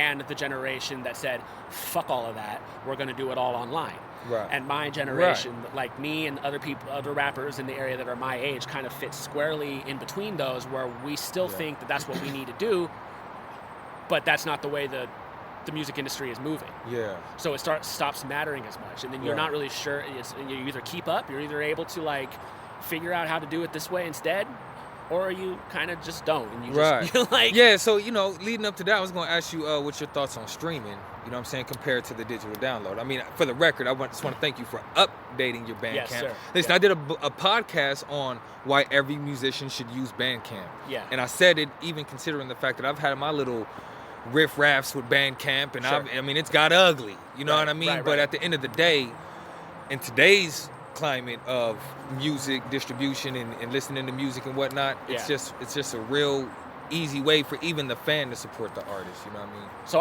and the generation that said, fuck all of that, we're going to do it all online. Right. And my generation, like me and other rappers in the area that are my age, kind of fit squarely in between those, where we still think that that's what we need to do, but that's not the way the music industry is moving. Yeah. So it stops mattering as much, and then you're not really sure. You either keep up, you're either able to like figure out how to do it this way instead, or you kind of just don't, and you just you're like, yeah. So leading up to that, I was going to ask you what's your thoughts on streaming. You know what I'm saying, compared to the digital download. I mean, for the record, just want to thank you for updating your Bandcamp. Yes, sir. Listen, I did a podcast on why every musician should use Bandcamp. Yeah. And I said it even considering the fact that I've had my little riff-raffs with Bandcamp, and I mean, it's got ugly. You know what I mean? But at the end of the day, in today's climate of music distribution and listening to music and whatnot, it's just a real easy way for even the fan to support the artist, you know what I mean? So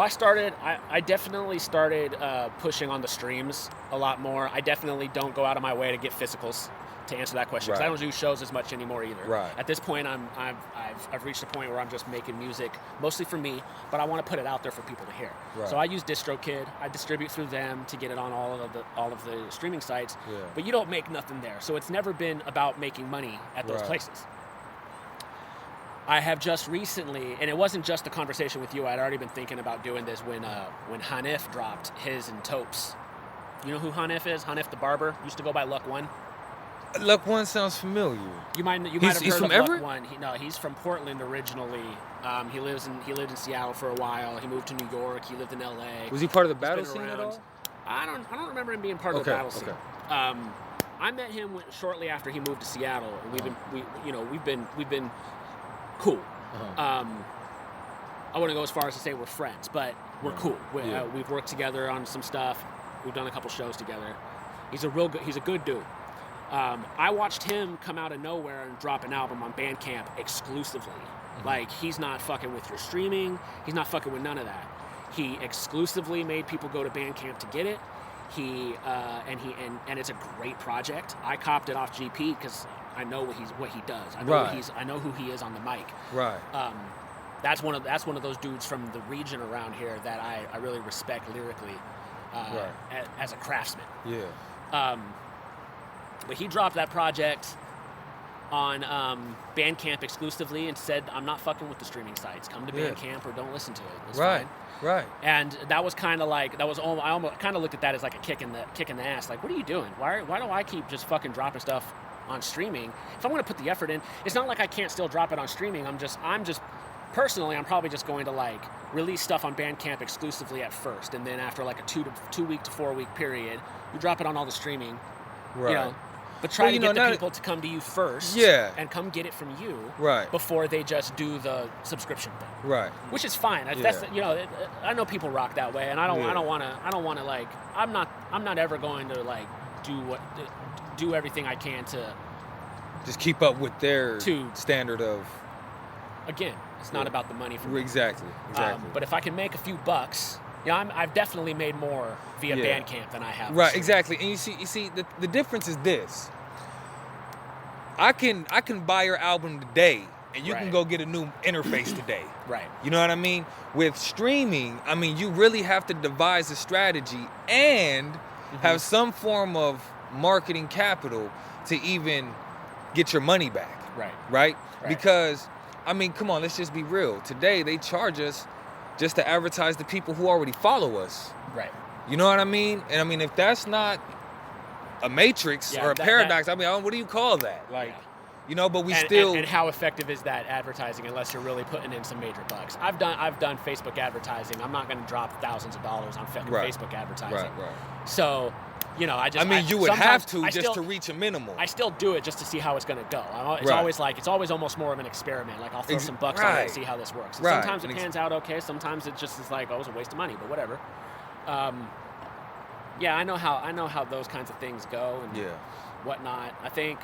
I definitely started pushing on the streams a lot more. I definitely don't go out of my way to get physicals to answer that question, because I don't do shows as much anymore either. Right. At this point, I've reached a point where I'm just making music mostly for me, but I want to put it out there for people to hear. Right. So I use DistroKid. I distribute through them to get it on all of the streaming sites. Yeah. But you don't make nothing there, so it's never been about making money at those places. I have just recently, and it wasn't just a conversation with you, I'd already been thinking about doing this when Hanif dropped his and Topes. You know who Hanif is? Hanif the barber, used to go by Luck One. Luck One sounds familiar. You might have heard from of Everett? Luck One. He's from Portland originally. He lived in Seattle for a while. He moved to New York. He lived in LA. Was he part of the battle scene at all? I don't remember him being part of the battle scene. I met him shortly after he moved to Seattle, and we've been cool. I wouldn't go as far as to say we're friends, but we're cool. We've worked together on some stuff. We've done a couple shows together. He's a good dude. I watched him come out of nowhere and drop an album on Bandcamp exclusively. Like, he's not fucking with your streaming. He's not fucking with none of that. He exclusively made people go to Bandcamp to get it. And it's a great project. I copped it off GP because I know what he does. I know who he is on the mic. Right. That's one of those dudes from the region around here that I really respect lyrically as a craftsman. Yeah. But he dropped that project on Bandcamp exclusively and said, I'm not fucking with the streaming sites. Come to Bandcamp or don't listen to it. It's fine. Right. And that was kind of like, I almost kind of looked at that as like a kick in the ass. Like, what are you doing? Why do I keep just fucking dropping stuff on streaming? If I'm going to put the effort in, it's not like I can't still drop it on streaming. I'm personally, I'm probably just going to like release stuff on Bandcamp exclusively at first, and then after like a 2 week to 4 week period, you drop it on all the streaming. Right. But try to get the people to come to you first, and come get it from you, before they just do the subscription thing, which is fine. That's I know people rock that way, and I don't want to like, I'm not ever going to like do everything I can to just keep up with their standard of. Again, it's not about the money for me. Exactly. But if I can make a few bucks. I've definitely made more via Bandcamp than I have. Right, exactly. And you see, the difference is this. I can buy your album today, and you can go get a new interface today. Right. You know what I mean? With streaming, I mean, you really have to devise a strategy and have some form of marketing capital to even get your money back. Right? Because, I mean, come on, let's just be real. Today, they charge us just to advertise the people who already follow us. Right. You know what I mean? And I mean, if that's not a matrix or a paradox, I mean, what do you call that? Like, but we still... And how effective is that advertising unless you're really putting in some major bucks? I've done Facebook advertising. I'm not going to drop thousands of dollars on fucking Facebook advertising. Right. So, you would have to just to reach a minimum. I still do it just to see how it's going to go. It's always almost more of an experiment. Like, I'll throw some bucks on it and see how this works. And sometimes it pans out okay. Sometimes it just is like, it's a waste of money, but whatever. I know how those kinds of things go and whatnot. I think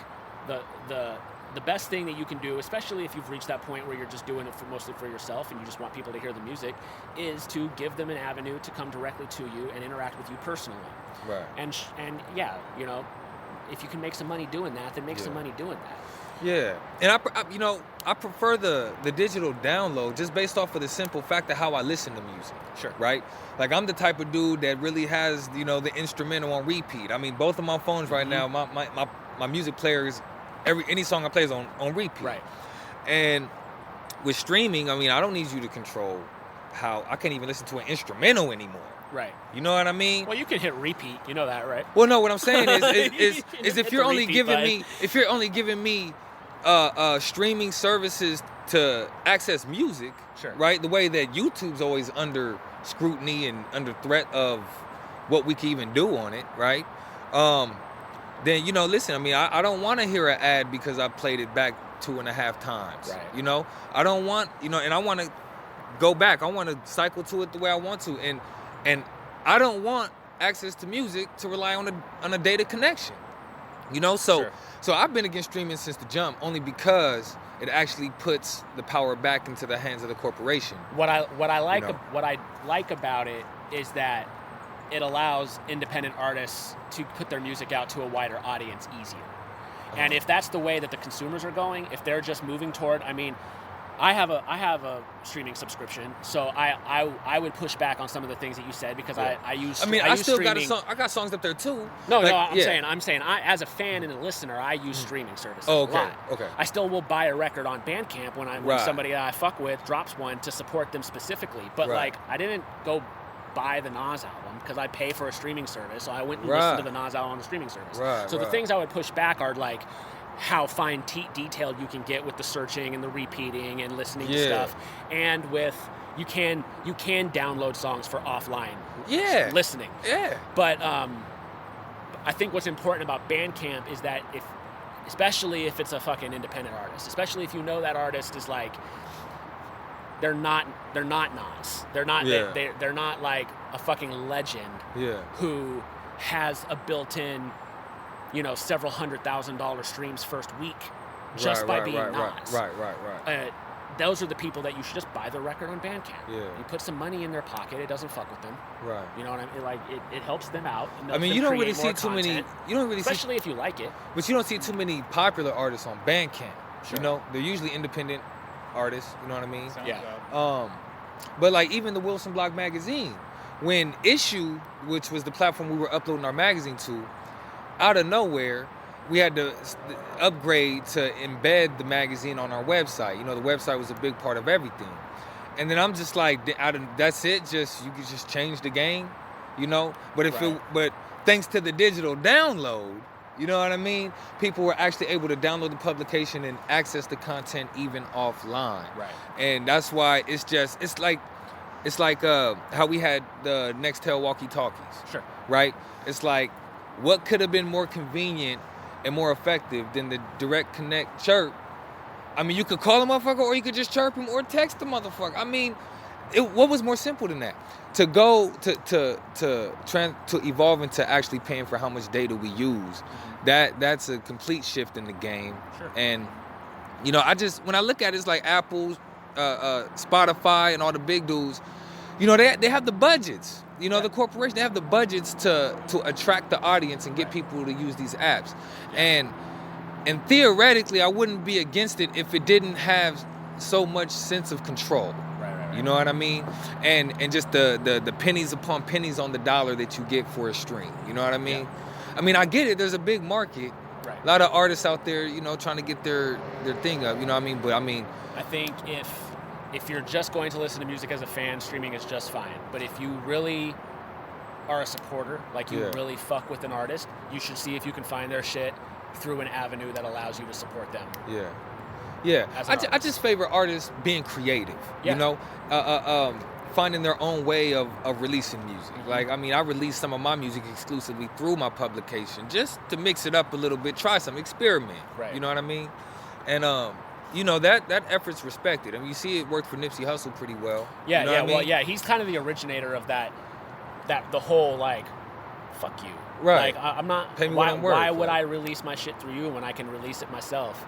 the best thing that you can do, especially if you've reached that point where you're just doing it mostly for yourself and you just want people to hear the music, is to give them an avenue to come directly to you and interact with you personally. Right. And if you can make some money doing that, then make some money doing that. Yeah, and I prefer the digital download just based off of the simple fact of how I listen to music. Sure. Right? Like, I'm the type of dude that really has, the instrumental on repeat. I mean, both of my phones right now, my music players, any song I play is on repeat. Right. And with streaming, I mean, I don't need you to control how I can't even listen to an instrumental anymore. Right. You know what I mean? Well, you can hit repeat. You know that, right? Well, no. What I'm saying is if you're only giving me streaming services to access music, sure, right? The way that YouTube's always under scrutiny and under threat of what we can even do on it, right? Then listen. I mean, I don't want to hear an ad because I played it back 2.5 times. Right. I don't want and I want to go back. I want to cycle to it the way I want to, and I don't want access to music to rely on a data connection. Sure. So I've been against streaming since the jump, only because it actually puts the power back into the hands of the corporation. What I like about it is that it allows independent artists to put their music out to a wider audience easier. And if that's the way that the consumers are going, if they're just moving toward, I mean, I have a streaming subscription, so I would push back on some of the things that you said because I use. I mean, I still streaming. I got songs up there too. I'm saying I, as a fan and a listener, I use streaming services a lot. Okay. I still will buy a record on Bandcamp when somebody I fuck with drops one to support them specifically, but like I didn't go buy the Nas album because I pay for a streaming service, so I went and listened to the Nas album on the streaming service. The things I would push back are like how fine detailed you can get with the searching and the repeating and listening to stuff, and with you can download songs for offline listening. Yeah. But I think what's important about Bandcamp is that especially if it's a fucking independent artist, especially if that artist is like they're not Nas. They're not they're not like a fucking legend who has a built-in several $100,000 streams first week just by being Nas. Right. Those are the people that you should just buy the record on Bandcamp. Yeah. You put some money in their pocket, it doesn't fuck with them. Right. You know what I mean? Like it helps them out. I mean, you don't really see too many. Especially if you like it. But you don't see too many popular artists on Bandcamp. Sure. They're usually independent artists. You know what I mean? Yeah. But like even the Wilson Blog magazine, when Issue, which was the platform we were uploading our magazine to, out of nowhere, we had to upgrade to embed the magazine on our website. The website was a big part of everything. And then I'm just like, that's it. You could just change the game, But but thanks to the digital download, you know what I mean? People were actually able to download the publication and access the content even offline. Right. And that's why it's like how we had the Nextel walkie-talkies. Sure. Right? It's like, what could have been more convenient and more effective than the direct connect chirp? I mean, you could call a motherfucker, or you could just chirp him or text the motherfucker. I mean, what was more simple than that? To go to evolve into actually paying for how much data we use, that's a complete shift in the game. Sure. And when I look at it, it's like Apple, Spotify, and all the big dudes. They have the budgets. The corporation, they have the budgets to attract the audience and get people to use these apps. And theoretically, I wouldn't be against it if it didn't have so much sense of control. Right. You know what I mean? And just the pennies upon pennies on the dollar that you get for a stream. You know what I mean? Yeah. I mean, I get it. There's a big market. Right. A lot of artists out there, trying to get their thing up. You know what I mean? But I mean, I think if you're just going to listen to music as a fan, streaming is just fine. But if you really are a supporter, like you really fuck with an artist, you should see if you can find their shit through an avenue that allows you to support them. Yeah. I just favor artists being creative, finding their own way of releasing music. Mm-hmm. Like, I mean, I release some of my music exclusively through my publication just to mix it up a little bit, try some, experiment. Right. You know what I mean? And, that effort's respected. I mean, you see it worked for Nipsey Hussle pretty well. Yeah, you know what I mean? Well, yeah, he's kind of the originator of that the whole, like, fuck you. Right. Like, I'm not, pay me what I'm worth. Why would I release my shit through you when I can release it myself?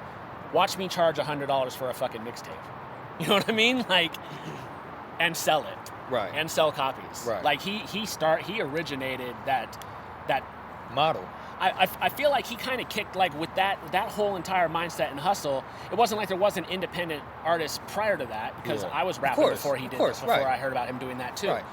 Watch me charge $100 for a fucking mixtape. You know what I mean? Like, and sell it. Right. And sell copies. Right. Like, he originated that model. I feel like he kind of kicked like with that whole entire mindset and hustle. It wasn't like there wasn't independent artists prior to that because I was rapping before he did this, before I heard about him doing that too. Right.